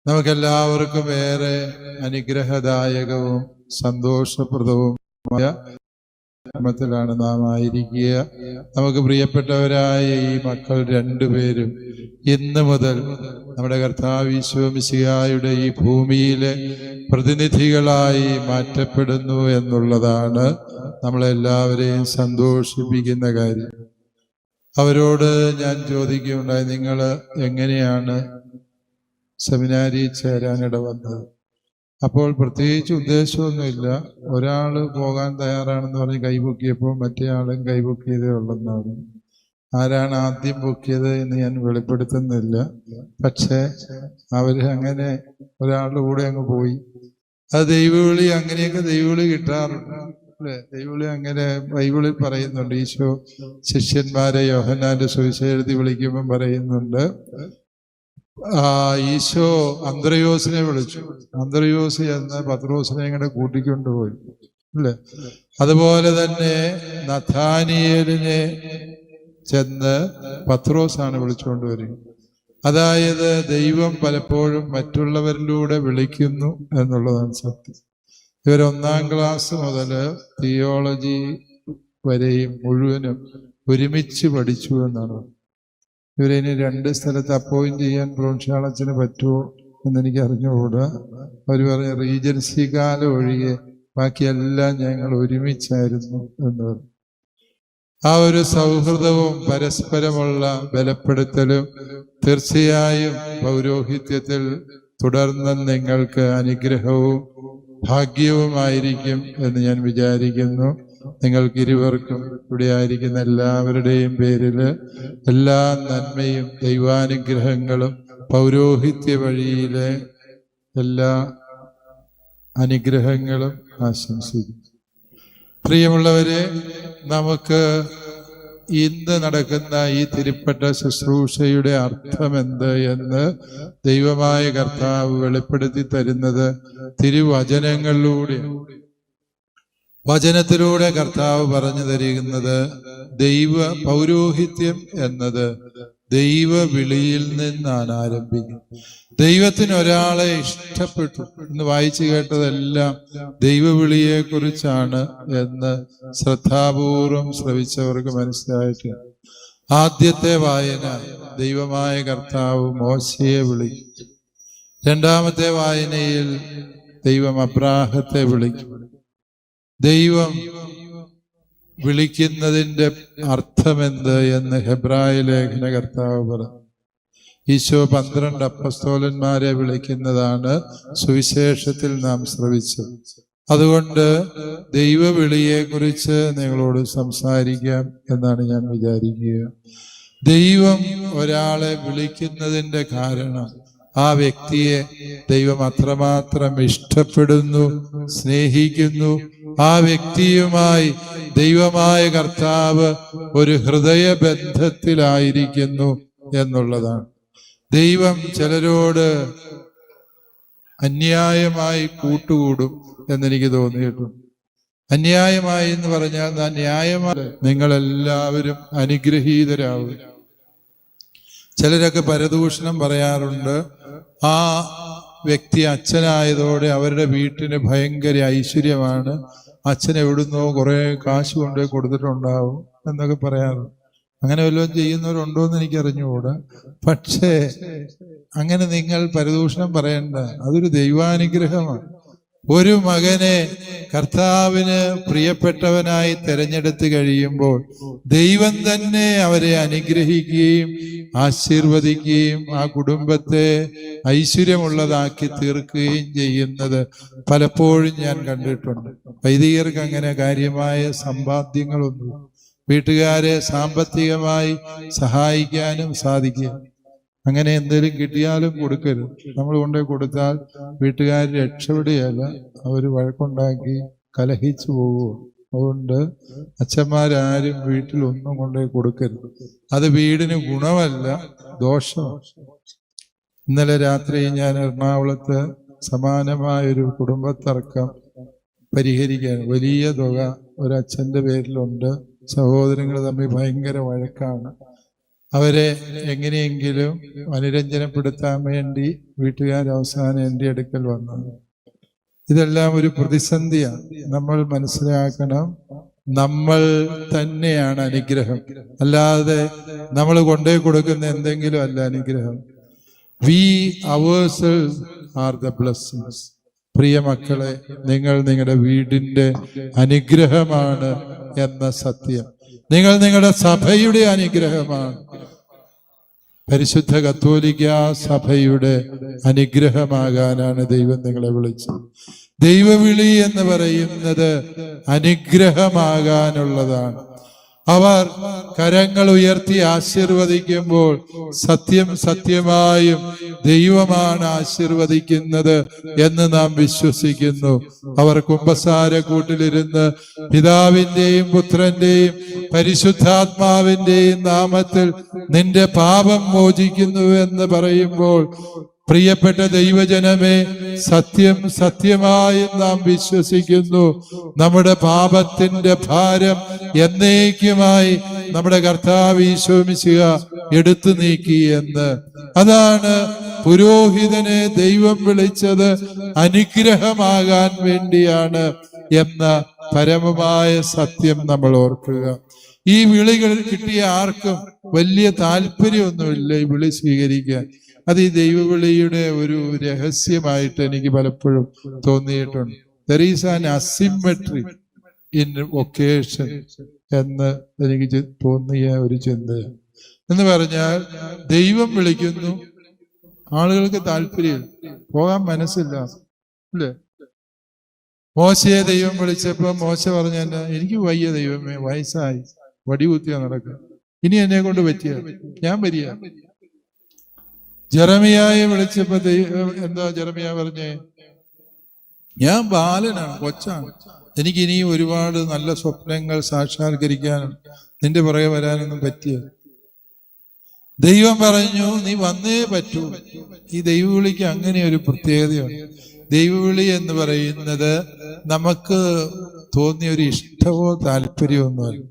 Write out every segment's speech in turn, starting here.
നമുക്കെല്ലാവർക്കും ഏറെ അനുഗ്രഹദായകവും സന്തോഷപ്രദവുമായ ത്തിലാണ് നാം ആയിരിക്കുക. നമുക്ക് പ്രിയപ്പെട്ടവരായ ഈ മക്കൾ രണ്ടുപേരും ഇന്ന് മുതൽ നമ്മുടെ കർത്താവ് ഈശോ മിശിഹായുടെ ഈ ഭൂമിയിലെ പ്രതിനിധികളായി മാറ്റപ്പെടുന്നു എന്നുള്ളതാണ് നമ്മളെല്ലാവരെയും സന്തോഷിപ്പിക്കുന്ന കാര്യം. അവരോട് ഞാൻ ചോദിക്കുകയുണ്ടായി, നിങ്ങൾ എങ്ങനെയാണ് സെമിനാരിയിൽ ചേരാനിട വന്നത്? അപ്പോൾ പ്രത്യേകിച്ച് ഉദ്ദേശമൊന്നുമില്ല. ഒരാൾ പോകാൻ തയ്യാറാണെന്ന് പറഞ്ഞ് കൈപൊക്കിയപ്പോൾ മറ്റേ ആളും കൈപൊക്കിയതേ ഉള്ളെന്നാണ്. ആരാണ് ആദ്യം പൊക്കിയത് എന്ന് ഞാൻ വെളിപ്പെടുത്തുന്നില്ല. പക്ഷെ അവര് അങ്ങനെ ഒരാളുടെ കൂടെ അങ്ങ് പോയി. അത് ദൈവവിളി, അങ്ങനെയൊക്കെ ദൈവവിളി കിട്ടാറുണ്ട് അല്ലെ? ദൈവവിളി അങ്ങനെ ബൈബിളിൽ പറയുന്നുണ്ട്. ഈശോ ശിഷ്യന്മാരെ യോഹന്നാന്റെ സുവിശേഷത്തിൽ വിളിക്കുമ്പം പറയുന്നുണ്ട്, ഈശോ അന്ത്രയോസിനെ വിളിച്ചു. അന്ത്രയോസ് എന്ന് പത്രോസിനെ ഇങ്ങനെ കൂട്ടിക്കൊണ്ടുപോയി അല്ലേ? അതുപോലെ തന്നെ നഥാനിയേലിനെ ചെന്ന് പത്രോസാണ് വിളിച്ചുകൊണ്ടുവരിക. അതായത് ദൈവം പലപ്പോഴും മറ്റുള്ളവരിലൂടെ വിളിക്കുന്നു എന്നുള്ളതാണ് സത്യം. ഇവർ 1ാം ക്ലാസ് മുതൽ തിയോളജി വരെയും മുഴുവനും ഒരുമിച്ച് പഠിച്ചു എന്നാണ്. ഇവരിനി 2 സ്ഥലത്ത് അപ്പോയിന്റ് ചെയ്യാൻ പ്രോൺഷാളച്ചന് പറ്റുമോ എന്നെനിക്ക് അറിഞ്ഞുകൂടാ. അവർ പറഞ്ഞ റീജൻസി കാലം ഒഴികെ ബാക്കിയെല്ലാം ഞങ്ങൾ ഒരുമിച്ചായിരുന്നു എന്ന് പറഞ്ഞു. ആ ഒരു സൗഹൃദവും പരസ്പരമുള്ള ബലപ്പെടുത്തലും തീർച്ചയായും പൗരോഹിത്യത്തിൽ തുടർന്ന് നിങ്ങൾക്ക് അനുഗ്രഹവും ഭാഗ്യവുമായിരിക്കും എന്ന് ഞാൻ വിചാരിക്കുന്നു. നിങ്ങൾക്ക് ഇരുവർക്കും ഇവിടെ ആയിരിക്കുന്ന എല്ലാവരുടെയും പേരിൽ എല്ലാ നന്മയും ദൈവാനുഗ്രഹങ്ങളും പൗരോഹിത്യ വഴിയിലെ എല്ലാ അനുഗ്രഹങ്ങളും ആശംസിക്കുന്നു. പ്രിയമുള്ളവരെ, നമുക്ക് ഇന്ന് നടക്കുന്ന ഈ തിരുപ്പട്ട ശുശ്രൂഷയുടെ അർത്ഥമെന്ത് എന്ന് ദൈവമായ കർത്താവ് വെളിപ്പെടുത്തി തരുന്നത് തിരുവചനങ്ങളിലൂടെ. വചനത്തിലൂടെ കർത്താവ് പറഞ്ഞു തരുന്നത് ദൈവ പൗരോഹിത്യം എന്നത് ദൈവ വിളിയിൽ നിന്നാണ് ആരംഭിക്കുന്നത്. ദൈവത്തിന് ഒരാളെ ഇഷ്ടപ്പെട്ടു എന്ന് വായിച്ചു കേട്ടതെല്ലാം ദൈവവിളിയെ കുറിച്ചാണ് എന്ന് ശ്രദ്ധാപൂർവം ശ്രവിച്ചവർക്ക് മനസ്സിലായിട്ടുണ്ട്. ആദ്യത്തെ വായന ദൈവമായ കർത്താവ് മോശയെ വിളിക്കും. 2ാമത്തെ വായനയിൽ ദൈവം അബ്രാഹത്തെ വിളിക്കും. ദൈവം വിളിക്കുന്നതിൻ്റെ അർത്ഥമെന്ത് എന്ന് ഹെബ്രായ ലേഖന കർത്താവ് പറഞ്ഞു. ഈശോ 12 അപ്പസ്തോലന്മാരെ വിളിക്കുന്നതാണ് സുവിശേഷത്തിൽ നാം ശ്രവിച്ചത്. അതുകൊണ്ട് ദൈവവിളിയെക്കുറിച്ച് നിങ്ങളോട് സംസാരിക്കാം എന്നാണ് ഞാൻ വിചാരിക്കുക. ദൈവം ഒരാളെ വിളിക്കുന്നതിൻ്റെ കാരണം ആ വ്യക്തിയെ ദൈവം അത്രമാത്രം ഇഷ്ടപ്പെടുന്നു, സ്നേഹിക്കുന്നു. ആ വ്യക്തിയുമായി ദൈവമായ കർത്താവ് ഒരു ഹൃദയബന്ധത്തിലായിരിക്കുന്നു എന്നുള്ളതാണ്. ദൈവം ചിലരോട് അന്യായമായി കൂട്ടുകൂടും എന്നെനിക്ക് തോന്നിയിട്ടുണ്ട്. അന്യായമായി എന്ന് പറഞ്ഞാൽ ന്യായമായി നിങ്ങളെല്ലാവരും അനുഗ്രഹീതരാകും. ചിലരൊക്കെ പരദൂഷണം പറയാറുണ്ട്. ആ വ്യക്തി അച്ഛനായതോടെ അവരുടെ വീട്ടിന് ഭയങ്കര ഐശ്വര്യമാണ്, അച്ഛൻ എവിടുന്നോ കുറെ കാശ് കൊണ്ടുപോയി കൊടുത്തിട്ടുണ്ടാവും എന്നൊക്കെ പറയാറുണ്ട്. അങ്ങനെ വല്ലതും ചെയ്യുന്നവരുണ്ടോ എന്ന് എനിക്ക് അറിഞ്ഞുകൂടാ. പക്ഷേ അങ്ങനെ നിങ്ങൾ പരദൂഷണം പറയണ്ട. അതൊരു ദൈവാനുഗ്രഹമാണ്. ഒരു മകനെ കർത്താവിന് പ്രിയപ്പെട്ടവനായി തിരഞ്ഞെടുത്ത് കഴിയുമ്പോൾ ദൈവം തന്നെ അവരെ അനുഗ്രഹിക്കുകയും ആശീർവദിക്കുകയും ആ കുടുംബത്തെ ഐശ്വര്യമുള്ളതാക്കി തീർക്കുകയും ചെയ്യുന്നത് പലപ്പോഴും ഞാൻ കണ്ടിട്ടുണ്ട്. വൈദികർക്ക് അങ്ങനെ കാര്യമായ സമ്പാദ്യങ്ങളൊന്നും വീട്ടുകാരെ സാമ്പത്തികമായി സഹായിക്കാനും സാധിക്കുക. അങ്ങനെ എന്തെങ്കിലും കിട്ടിയാലും കൊടുക്കരുത്. നമ്മൾ കൊണ്ടുപോയി കൊടുത്താൽ വീട്ടുകാർ രക്ഷപ്പെടുകയല്ല, അവർ വഴക്കുണ്ടാക്കി കലഹിച്ചു പോകുമോ. അതുകൊണ്ട് അച്ഛന്മാരാരും വീട്ടിലൊന്നും കൊണ്ടുപോയി കൊടുക്കരുത്. അത് വീടിന് ഗുണമല്ല, ദോഷമാണ്. ഇന്നലെ രാത്രി ഞാൻ എറണാകുളത്ത് സമാനമായൊരു കുടുംബത്തർക്കം പരിഹരിക്കാൻ വലിയ തുക ഒരച്ഛൻ്റെ പേരിലുണ്ട്. സഹോദരങ്ങൾ തമ്മിൽ ഭയങ്കര വഴക്കാണ്. അവരെ എങ്ങനെയെങ്കിലും അനുരഞ്ജനപ്പെടുത്താൻ വേണ്ടി വീട്ടുകാർ അവസാനം എൻ്റെ അടുക്കൽ വന്നത്. ഇതെല്ലാം ഒരു പ്രതിസന്ധിയാണ്. നമ്മൾ മനസ്സിലാക്കണം, നമ്മൾ തന്നെയാണ് അനുഗ്രഹം, അല്ലാതെ നമ്മൾ കൊണ്ടേ കൊടുക്കുന്ന എന്തെങ്കിലും അല്ല അനുഗ്രഹം. We ourselves are the blessings. പ്രിയ മക്കളെ, നിങ്ങൾ നിങ്ങളുടെ വീടിന്റെ അനുഗ്രഹമാണ് എന്ന സത്യം, നിങ്ങൾ നിങ്ങളുടെ സഭയുടെ അനുഗ്രഹമാണ്. പരിശുദ്ധ കത്തോലിക്ക സഭയുടെ അനുഗ്രഹമാകാനാണ് ദൈവം നിങ്ങളെ വിളിച്ചത്. ദൈവവിളി എന്ന് പറയുന്നത് അനുഗ്രഹമാകാനുള്ളതാണ്. അവർ കരങ്ങൾ ഉയർത്തി ആശീർവദിക്കുമ്പോൾ സത്യം സത്യമായും ദൈവമാണ് ആശീർവദിക്കുന്നത് എന്ന് നാം വിശ്വസിക്കുന്നു. അവർ കുമ്പസാരക്കൂട്ടിലിരുന്ന് പിതാവിന്റെയും പുത്രന്റെയും പരിശുദ്ധാത്മാവിന്റെയും നാമത്തിൽ നിന്റെ പാപം മോചിക്കുന്നു എന്ന് പറയുമ്പോൾ, പ്രിയപ്പെട്ട ദൈവജനമേ, സത്യം സത്യമായും നാം വിശ്വസിക്കുന്നു, നമ്മുടെ പാപത്തിന്റെ ഭാരം എന്നേക്കുമായി നമ്മുടെ കർത്താവ് ഈശോ മിശിഹ എടുത്തു നീക്കി എന്ന്. അതാണ് പുരോഹിതനെ ദൈവം വിളിച്ചത് അനുഗ്രഹമാകാൻ വേണ്ടിയാണ് എന്ന പരമമായ സത്യം നമ്മൾ ഓർക്കുക. ഈ വിളികൾ കിട്ടിയ ആർക്കും വലിയ താല്പര്യമൊന്നുമില്ല ഈ വിളി സ്വീകരിക്കാൻ. അത് ഈ ദൈവവിളിയുടെ ഒരു രഹസ്യമായിട്ട് എനിക്ക് പലപ്പോഴും തോന്നിയിട്ടുണ്ട്. There is an asymmetry in vocation എന്ന് എനിക്ക് തോന്നിയ ഒരു ചിന്തയാണ്. എന്ന് പറഞ്ഞാൽ, ദൈവം വിളിക്കുന്നു, ആളുകൾക്ക് താല്പര്യം, പോകാൻ മനസ്സില്ല, അല്ലേ? മോശയെ ദൈവം വിളിച്ചപ്പോ മോശ പറഞ്ഞ, എനിക്ക് വയ്യ ദൈവമേ, വയസ്സായി, വടികുത്തിയാ നടക്കുക, ഇനി എന്നെ കൊണ്ട് പറ്റിയ ഞാൻ വരിക. ജെറമിയായെ വിളിച്ചപ്പോ എന്താ ജെറമിയ പറഞ്ഞേ? ഞാൻ ബാലനാണ്, കൊച്ചാണ്, എനിക്ക് ഇനിയും ഒരുപാട് നല്ല സ്വപ്നങ്ങൾ സാക്ഷാത്കരിക്കാനും നിന്റെ പുറകെ വരാനൊന്നും പറ്റിയ. ദൈവം പറഞ്ഞു, നീ വന്നേ പറ്റൂ. ഈ ദൈവവിളിക്ക് അങ്ങനെ ഒരു പ്രത്യേകതയാണ്. ദൈവവിളി എന്ന് പറയുന്നത് നമുക്ക് തോന്നിയ ഒരു ഇഷ്ടമോ താല്പര്യമോ ഒന്നുമല്ല.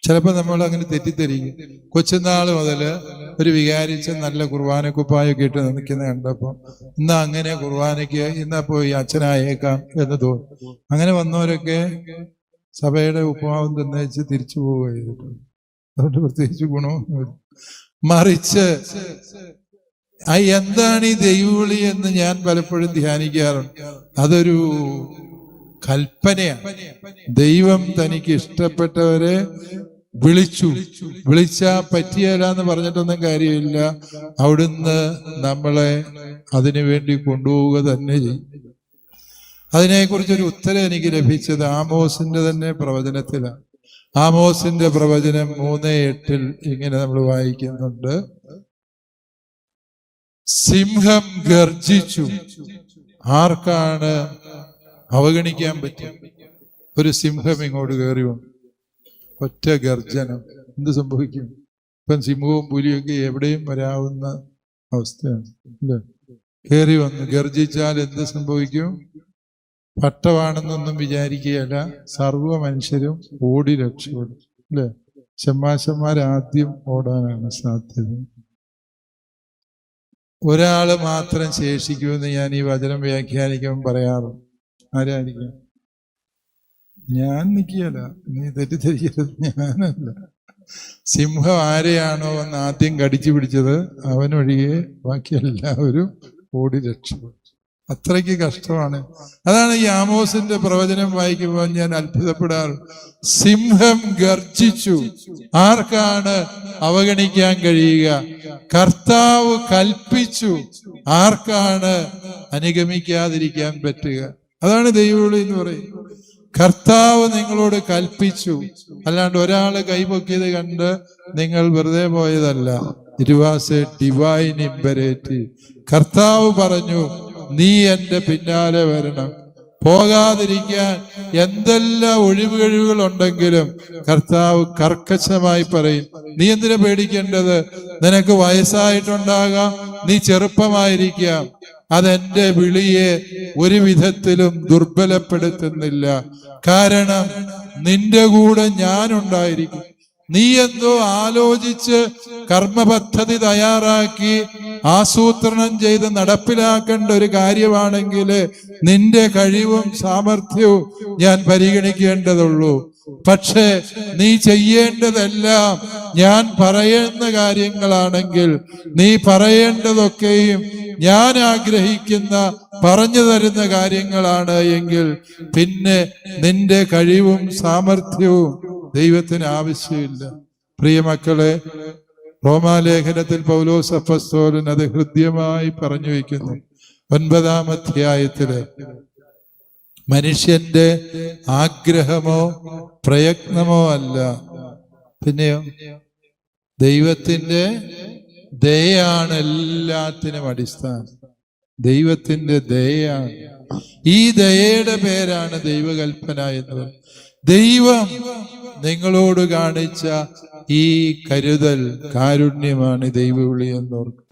ചിലപ്പോൾ നമ്മൾ അങ്ങനെ തെറ്റിദ്ധരിക്കും. കൊച്ചുനാൾ മുതല് ഒരു വികാരിച്ച നല്ല കുർബാനക്കുപ്പായൊക്കെ ഇട്ട് നിൽക്കുന്ന കണ്ടപ്പോൾ ഇന്നാ അങ്ങനെ കുർബാനയ്ക്ക് ഇന്നാ പോയി അച്ഛനായേക്കാം എന്ന് തോന്നും. അങ്ങനെ വന്നവരൊക്കെ സഭയുടെ ഉപ്പുമാവും തിന്നേച്ച് തിരിച്ചു പോവുക ചെയ്തിട്ടുണ്ട്. അതുകൊണ്ട് പ്രത്യേകിച്ച് ഗുണമൊന്നുമില്ല. മറിച്ച് എന്താണ് ഈ ദൈവവിളി എന്ന് ഞാൻ പലപ്പോഴും ധ്യാനിക്കാറുണ്ട്. അതൊരു കൽപ്പനയാണ്. ദൈവം തനിക്ക് ഇഷ്ടപ്പെട്ടവരെ വിളിച്ചാ പറ്റിയല്ല എന്ന് പറഞ്ഞിട്ടൊന്നും കാര്യമില്ല. അവിടുന്ന് നമ്മളെ അതിനു വേണ്ടി കൊണ്ടുപോവുക തന്നെ ചെയ്യും. അതിനെക്കുറിച്ചൊരു ഉത്തരം എനിക്ക് ലഭിച്ചത് ആമോസിന്റെ തന്നെ പ്രവചനത്തിലാണ്. ആമോസിന്റെ പ്രവചനം 3:8 ഇങ്ങനെ നമ്മൾ വായിക്കുന്നുണ്ട്: സിംഹം ഗർജിച്ചു. ആർക്കാണ് അവഗണിക്കാൻ പറ്റും? ഒരു സിംഹം ഇങ്ങോട്ട് കയറി വന്നു, ഒറ്റ ഗർജനം, എന്ത് സംഭവിക്കും? ഇപ്പം സിംഹവും പുലിയൊക്കെ എവിടെയും വരാവുന്ന അവസ്ഥയാണ്, അല്ലേ? കയറി വന്നു ഗർജിച്ചാൽ എന്ത് സംഭവിക്കും? പട്ടമാണെന്നൊന്നും വിചാരിക്കുകയല്ല, സർവ മനുഷ്യരും ഓടി രക്ഷപ്പെടും, അല്ലേ? ഷമ്മാശന്മാരാദ്യം ഓടാനാണ് സാധ്യത. ഒരാള് മാത്രം ശേഷിക്കുമെന്ന് ഞാൻ ഈ വചനം വ്യാഖ്യാനിക്കുമ്പോൾ പറയാറുണ്ട്. ആരായിരിക്കും? ഞാൻ നിൽക്കുകയല്ല, നീ തെറ്റിദ്ധരിക്കരുത്, ഞാനല്ല. സിംഹം ആരെയാണോ വന്ന് ആദ്യം കടിച്ചു പിടിച്ചത് അവനൊഴികെ ബാക്കി എല്ലാവരും ഓടി രക്ഷപ്പെടും. അത്രയ്ക്ക് കഷ്ടമാണ്. അതാണ് ഈ ആമോസിന്റെ പ്രവചനം വായിക്കുമ്പോൾ ഞാൻ അത്ഭുതപ്പെടാറ്. സിംഹം ഗർജിച്ചു. ആർക്കാണ് അവഗണിക്കാൻ കഴിയുക? കർത്താവ് കൽപ്പിച്ചു. ആർക്കാണ് അനുഗമിക്കാതിരിക്കാൻ പറ്റുക? അതാണ് ദൈവവിളി എന്ന് പറയുന്നത്. കർത്താവ് നിങ്ങളോട് കൽപ്പിച്ചു, അല്ലാണ്ട് ഒരാള് കൈപൊക്കിയത് കണ്ട് നിങ്ങൾ വെറുതെ പോയതല്ല. It was a divine imperative. കർത്താവ് പറഞ്ഞു, നീ എന്റെ പിന്നാലെ വരണം. പോകാതിരിക്കാൻ എന്തെല്ലാം ഒഴിവുകഴിവുകൾ ഉണ്ടെങ്കിലും കർത്താവ് കർക്കശമായി പറയും, നീ എന്തിനാ പേടിക്കേണ്ടത്? നിനക്ക് വയസ്സായിട്ടുണ്ടാകാം, നീ ചെറുപ്പമായിരിക്കാം. അതെന്റെ വിളിയെ ഒരു വിധത്തിലും ദുർബലപ്പെടുത്തുന്നില്ല. കാരണം നിന്റെ കൂടെ ഞാനുണ്ടായിരിക്കും. നീ എന്തോ ആലോചിച്ച് കർമ്മപദ്ധതി തയ്യാറാക്കി ആസൂത്രണം ചെയ്ത് നടപ്പിലാക്കേണ്ട ഒരു കാര്യമാണെങ്കിൽ നിന്റെ കഴിവും സാമർഥ്യവും ഞാൻ പരിഗണിക്കേണ്ടതുള്ളൂ. പക്ഷേ നീ ചെയ്യേണ്ടതെല്ലാം ഞാൻ പറയുന്ന കാര്യങ്ങളാണെങ്കിൽ, നീ പറയേണ്ടതൊക്കെയും ഞാൻ ആഗ്രഹിക്കുന്ന പറഞ്ഞു തരുന്ന കാര്യങ്ങളാണ് എങ്കിൽ പിന്നെ നിന്റെ കഴിവും സാമർഥ്യവും ദൈവത്തിന് ആവശ്യമില്ല. പ്രിയമക്കളെ, റോമാലേഖനത്തിൽ പൗലോസ് അപ്പോസ്തലൻ അത് ഹൃദ്യമായി പറഞ്ഞു വയ്ക്കുന്നു. 9-ാം അധ്യായത്തില് മനുഷ്യന്റെ ആഗ്രഹമോ പ്രയത്നമോ അല്ല, പിന്നെയോ ദൈവത്തിന്റെ ദയയാണ് എല്ലാത്തിനും അടിസ്ഥാനം. ദൈവത്തിന്റെ ദയയാണ്. ഈ ദയയുടെ പേരാണ് ദൈവകൽപ്പന എന്നത്. ദൈവം നിങ്ങളോട് കാണിച്ച ഈ കരുതൽ, കാരുണ്യമാണ് ദൈവവിളി എന്നോർക്കുക.